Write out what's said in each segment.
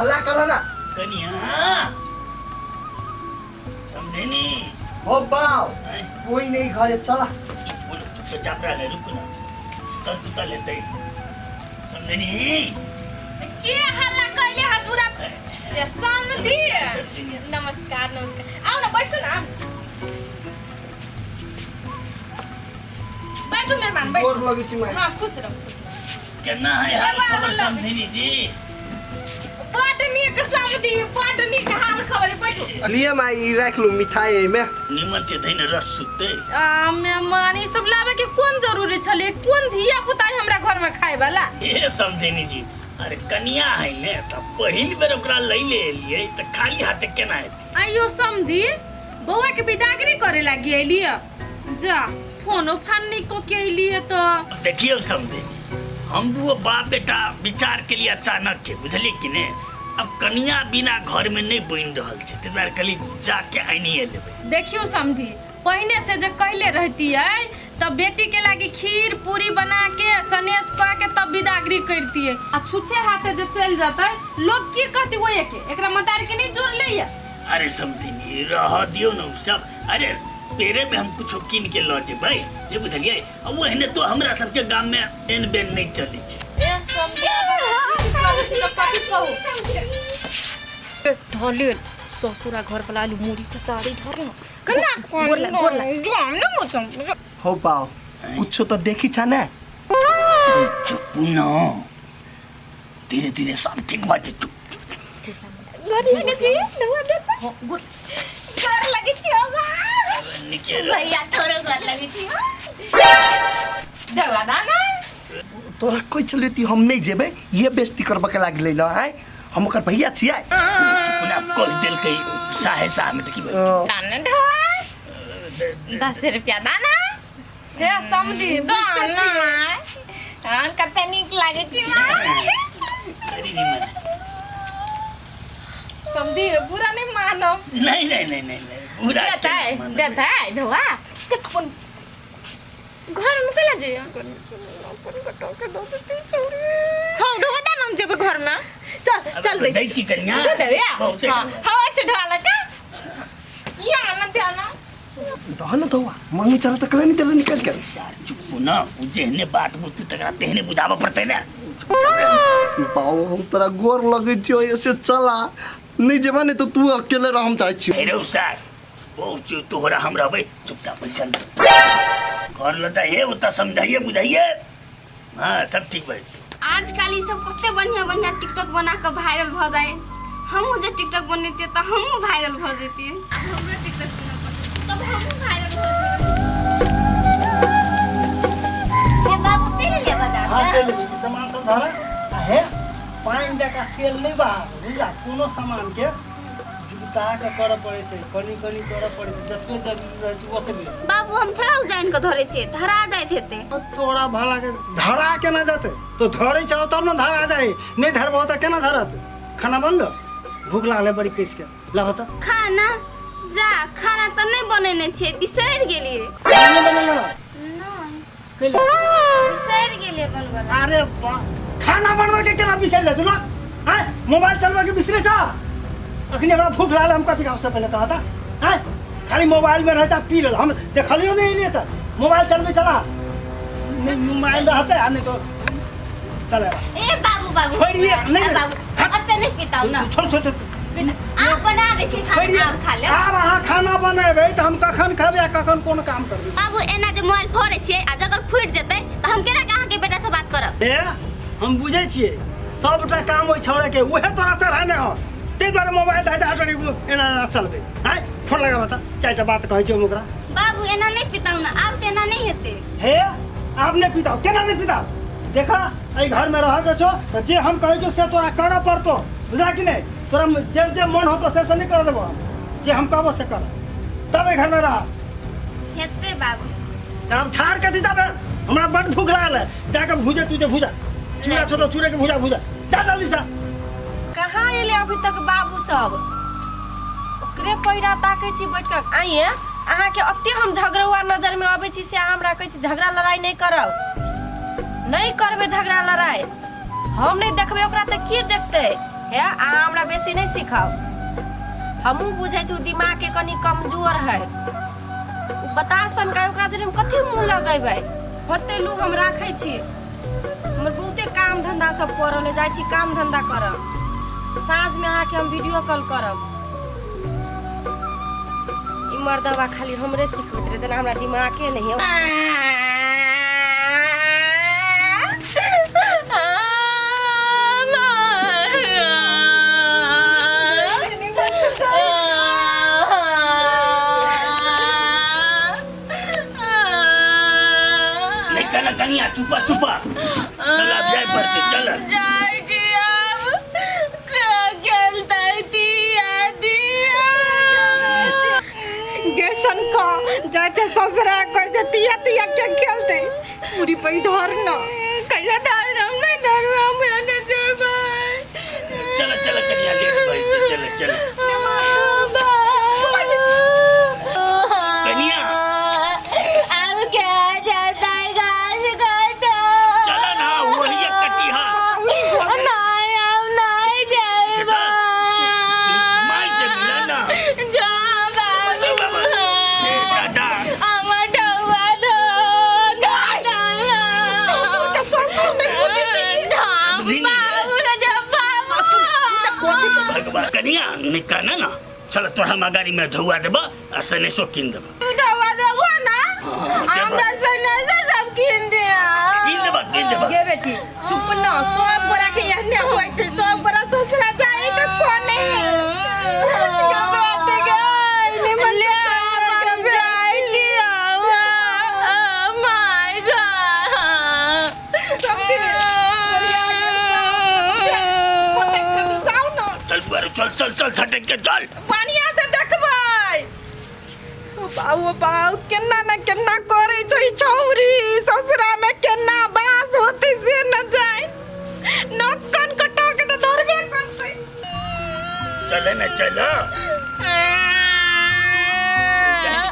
हल्ला करो ना कनिया समझे नहीं हो बाव कोई नहीं घर चला बोलो चुपचाप रह रुक ना चल तू तो लेते समझे नहीं के हल्ला कइले हदुरा रे समधी नमस्कार नमस्कार आओ ना बैठो ना बैठो मेहमान बैठो और लगी छी मैं हां खुश रहो केना है हाल खबर समझे जी पाटनी के समधी पाटनी के हाल खबर बैठो लिए मैं रख लूं मिठाई में निमन से धैन रस सुते मेहमान ई सब लावे के कोन जरूरी छले कोन धिया पुता हमरा घर में खाए वाला ए समझे जी अरे कनिया है ने त पहिल बेर ओकरा लई ले लिए त खाली हाथे केना हेती आइयो समधी बउआ के बिदागरी करे लागी एलिए जा फोनो फाननी को के लिए तो देखियो समझे हम दुओ बाप बेटा विचार के लिए अचानक के बुझलिए कि ने अब कनिया बिना घर में नहीं बन रहल छै ते बार कली जाके आइनिए लेबै देखियो समधी पहले से जे कहले रहती है तब बेटी के लागी खीर पूरी बना के सनेस क के तब बिदागरी करती है आ छुछे हाथे जे चल जाता है लोग की कहती वो के एकरा मतार के नहीं जोड़ ले अरे समझी नहीं रह दियो न सब अरे पेरे में हम कुछ किन के ल जे भाई ये बुझलिए अब वो हने तो हमरा सब के गांव में एन बेन नहीं चली छै ए समधी ढोलिल ससुरा घर वाला आलू मुड़ी के साड़ी धरना कन्ना बोला हम न मोचम हो पाओ कुछ तो देखी छ ना चुप न धीरे धीरे सब ठीक बाटे तू घर लगे छी नवा देखो घर लगे छी निकेल भैया तोरे घर लगे छी जगला दाना तोरा कोई चलेती हम नहीं जेबे ये बेइज्जती करबा के लाग लेलो है हम ओकर भैया छियै चुप ना कह देल के साहे साह में देखी दाना ढवा 10 रुपया दाना हे समझी दाना हां कते निक लागे छी अरे नहीं मन समझी बुरा नहीं मानो नहीं पूरा देता है ढवा कौन घर में चला जाइए अपन कटो के दो तीन चोरी हां ढवा दाना हम जब घर में चल दे दे चिकनिया दे या हां हवा चढ़ाला का या ना देना दहन दवा मंगी चला त कले नहीं तेल निकल के चुप ना जेहने बात बुझती तकरा तेहने बुझावा पड़ते ना पाओ हम तोरा गोर लगे छियो ऐसे चला नहीं जेबा नहीं तो तू अकेले रह हम चाहे छी अरे उसार बहुत तोहरा हम रहबै चुपचाप पैसा घर लता हे उता समझाइए बुझाइए हां सब ठीक भाई आजकल ये सब कते बढ़िया बढ़िया टिकटॉक बना के वायरल भ जाए हम जे टिकटॉक बनते त हम वायरल भ जेती हमरो टिकटॉक तब हम वायरल हो ये बाबू चल ले बाजार हां चल सामान सब धरा है पानी जका तेल नहीं बा बुझा कोनो सामान के जुटा के कर पड़े छै कनी कनी कर पड़े छै जतबे जरूरी रह छै ओतबे बाबू हम थोड़ा जान के धरे छी धरा जाइत हेते तोरा भाला के धरा केना जाते तो धरे छ तब न धरा जाए नहीं धरबो त केना धरत खाना बन लो भूख लागले बड़ी कैस के ला बता खाना जा खाना त नहीं बनेने छी बिसैर गेलिए नहीं बनला नहीं कैला बिसैर गेलिए बनबला अरे खाना बनवा के केना बिसैर जात ना हैं मोबाइल चलवा के बिसरे छ अखनी हमरा भूख लागल हम कथि का उससे पहले कहा था हैं खाली मोबाइल में रहता पी ले हम देखलियो नहीं लिए त मोबाइल चलबे चला नहीं मोबाइल रहते आ नहीं तो चले ए बाबू नहीं बाबू अते नहीं पीताऊ ना छोड़ आप बना दे छी खाना आप खा ले आब अहाँ खाना बनेबै त हम कखन खाबे आ कखन कोन काम करबै बाबू एना जे मोबाइल फोड़े छियै आ जगर फुट जेतै त हम केना अहाँ के बेटा से बात करब ए हम बुझै छियै सबटा काम ओइ छौड़े के उहे तोरा चढ़ाने हो ते द्वारा मोबाइल ढाचा हटड़ी एना चलबे हैं फोन लगा बता चारटा बात कहै छियै ओकरा बाबू एना नहीं पीताऊ ना आप से एना नहीं हेते हे आप नहीं पीताऊ केना नहीं पीताऊ देखा एहि घर में रह के छो त जे हम कहै छौ से तोरा करऽ पड़तो बुझा कि नहीं तोरा जे मन होतो से नहीं कर देबो जे हम कहबो से कर तब एहि घर में रह हेते बाबू अब छाड़ के दी जाबे हमरा बड़ भूख लागल है जाके भूजे तुझे भूजा चूड़ा छोड़ो चूड़े के भूजा जा जल्दी से कहाँ एले अभी तक बाबू सब ओकरे पैरा ताकै छी बैठ के आइए अहाँ के अत्ते हम झगड़ुआ नजर में आबै छी से हमरा कहै छी झगड़ा लड़ाई नहीं करब नहीं करबे झगड़ा लड़ाई हम नहीं देखबे ओकरा त के देखते है अहाँ हमरा बेसी नहीं सिखाओ। हमहूँ बुझे छी दिमाग के कनी कमजोर है। बता सन का ओकरा से हम कथी मुँह लगेबै। होते लोग हम राखे छी। हमर बहुते काम धंधा सब करल है, जाय छी काम धंधा करब। साँझ में आके हम वीडियो कॉल करब। ई मर्दवा खाली हमरे सिखबैत रहे, जना हमरा दिमागे नहीं है। कनिया चुपा चुपा चल अब जाए पड़ते चल जाए जी अब खेलता गेसन का जाचे ससुरा कोई जे तिया तिया के खेलते पूरी पई धर न कैसे धर हम नहीं धर हम न जेबे। चल चल कनिया लेट भाई चल चल कनिया अब क्या जाता है घास काटो। चला ना वही कटिहा नहीं हम नहीं जेबे। माई से मिला ना जा बाबू दादा हमर डौआ दो दादा भगवान कनिया निकाना ना चल तोरा मगारी में धुआ देबा आ सनेसो किन देबा डौआ देबो ना हमरा सनेसो सब किन देबा गे बेटी चुप ना सब गोरा के एहने होय छै सब गोरा ससुरा जाए के कोने गे बेटी गे निमले हम जाई छी माय गॉड सब चल बुआरो चल चल चल छटक के चल पानिया से देखबै। बाऊ बाऊ केना न केना करे छै छौरी ससुरा में केना बास होते से न जाए नक्कन कटा के तो धरबे करते। चल न चल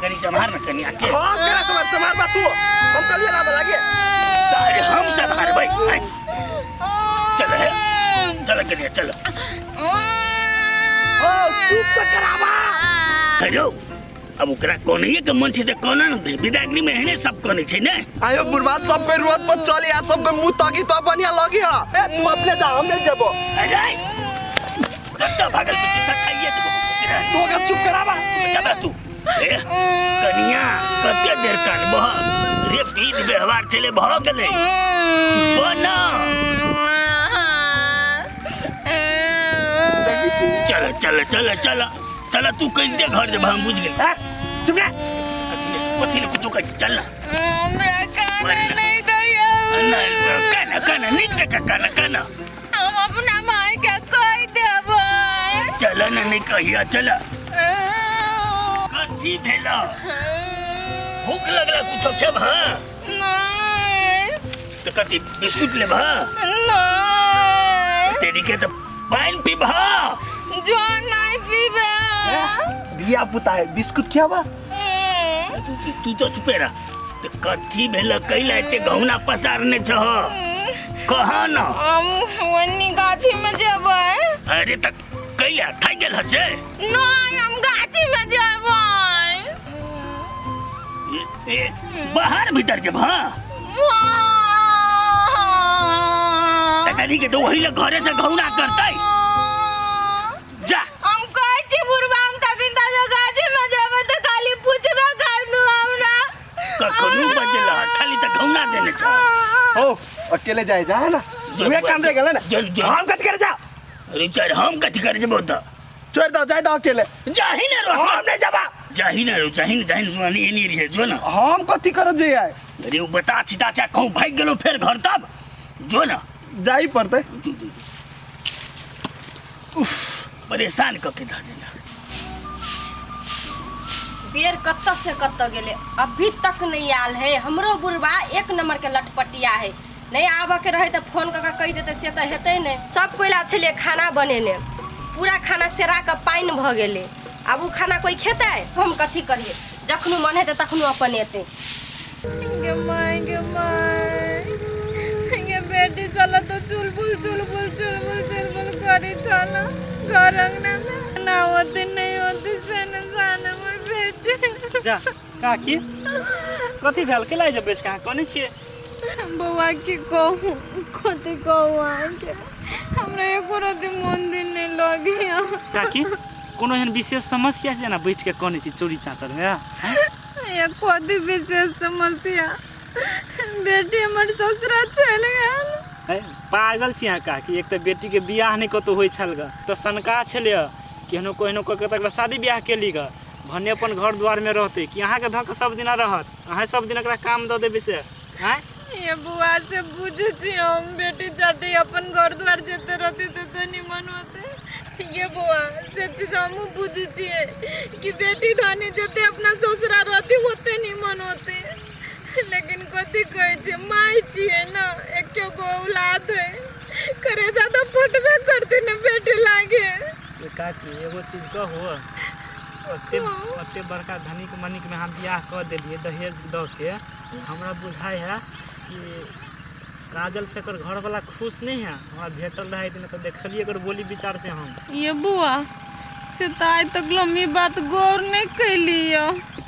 कनी संभार न कनिया के हां केना संभार बा तू हम कलिए ना लागे सारे हम संभार भाई चल है चल कनिया चल ओ चुप तो करावा हेलो अब ओकरा कोनैये के मन छै त कोना न दे बिदागनी में हेने सब कोने छै ने आयो बुरबाद सब पे रोड पर चले आ सब पे मुंह ताकी तो बढ़िया लगी हा ए तू अपने जा हम नहीं जेबो। अरे कत्ता भागल पे किसा खाइए तो का चुप करावा चबा तू ए कनिया कते देर कान बह रे पीद व्यवहार चले भ गेले चुप ना चल चल चल चल चल तू कह दे घर जब हम बुझ गए चुप रे पति कुछ का चल हमरा कान नहीं दया नहीं तो काना काना नीचे का काना हम अपना माई के कह देबै। चल ना नहीं कहिया चल कथी भेला भूख लगला कुछ खेब हां नहीं तो कथी बिस्कुट लेब हां नहीं तेरी के तो पानी पीब हां जो नहीं पीबे दिया पुता है बिस्कुट क्या बा तू तो चुपे रह तो कथी भेल कैला एते गहुना पसारने छ कहा न हम वनी गाछी में जेबै। अरे तक कैला खाइ गेल हसे नहीं हम गाछी में जेबै। बाहर भीतर जब हां तकनी के तो वही ले घरे से गहुना करतै जा हम कहै छी बुढ़बा हम तकिन ता जो गाछी में जेबै तो खाली पूछबे कर दू हमरा कखनु बजला खाली त गहुना देने छ ओ अकेले जाए जा ना तू एक काम रे गेले ना हम कथि करे जा अरे चार हम कथी कर जबो त छोड़ दो जाए दो अकेले जाही ना रो हम नहीं जाबा जाही ना रो जाही सुनी एनी रहे जो ना हम कथि कर जे आए अरे वो बता छिता चा कहूं भाग गेलो फिर घर तब जो ना जाई पड़ते उफ परेशान करके धा देना बेर कत्ता से कत्ता गेले अभी तक नहीं आल है। हमरो बुढ़वा एक नंबर के लटपटिया है। नहीं आबे के रहे तो फोन करके कह देते से तो हेते नहीं। सब कोइला छले खाना बनेने पूरा खाना सेरा के पाइन भ गेले। अब उ खाना कोई खेते हम कथी करिए जखनु मन हेते तखनु अपन एते गे माय गे बेटी चलो तो चुलबुल चुलबुल चुलबुल चुलबुल करी चलो घर अंगना में ना होते नहीं होते सन सान हमर बेटी जा काकी कथी भेल के लाई जब कहाँ कने छिए बउआ की कहूँ कथी कहूँ आके हमरा एको रति मंदिर नहीं लगिया काकी कोनो एहन विशेष समस्या छै ना बैठ के कने छी चोरी चाचर में ये कथी विशेष समस्या बेटी हमर ससुरा चल गेल पागल छी अहाँ काकी एक तो बेटी के बियाह नहीं कतो होई छल ग तो सनका छले केहनो कोहनो क के तक शादी ब्याह केली ग भने अपन घर द्वार में रहते कि अहाँ के धक सब दिन रहत अहाँ सब दिन एकरा काम द देबे से हैं ये बुआ से बुझे छी हम बेटी जाते अपन घर द्वार जेते रहती तो निमन होते ये बुआ से चीज हम बुझे छी कि बेटी धानी जेते अपना ससुरा रहती होते निमन होते लेकिन कथी कहे छे माई छिए ना एक गो औलाद है करे ज्यादा फटबे करती न बेटी लागे ये काकी एगो चीज कहो ओते बड़का धनिक मनिक में हम बियाह कर देलिए दहेज द के हमरा बुझाय है कि काजल से कर घर वाला खुश नहीं है हमरा भेटल रहे दिन तो देखलिए कर बोली विचार से हम ये बुआ से ताई तक लम्बी बात गौर नहीं कैली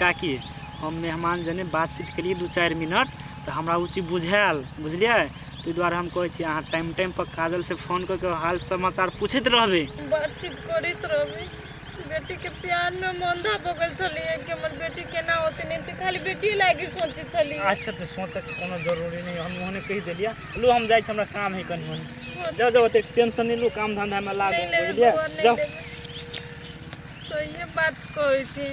काकी हम मेहमान जने बातचीत करिए 2-4 मिनट तो हमरा उ चीज बुझायल बुझलिए ताहि दुआरे हम कहै छी अहाँ टाइम टाइम पर काजल से फोन करके हाल समाचार पूछैत रहबे बातचीत करैत रहबे बेटी के प्यार में मंदा बगल चलिए कि हमर बेटी केना होती नहीं तो खाली बेटी लागी सोची चली अच्छा तो सोचे के कोनो जरूरी नहीं हम ओहने कहि देलिए लो हम जाय छी हमरा काम है कनी होनी जाओ जाओ ओते टेंशन नहीं लो काम धंधा में लागो बुझलिए जाओ तो ये बात कहै छी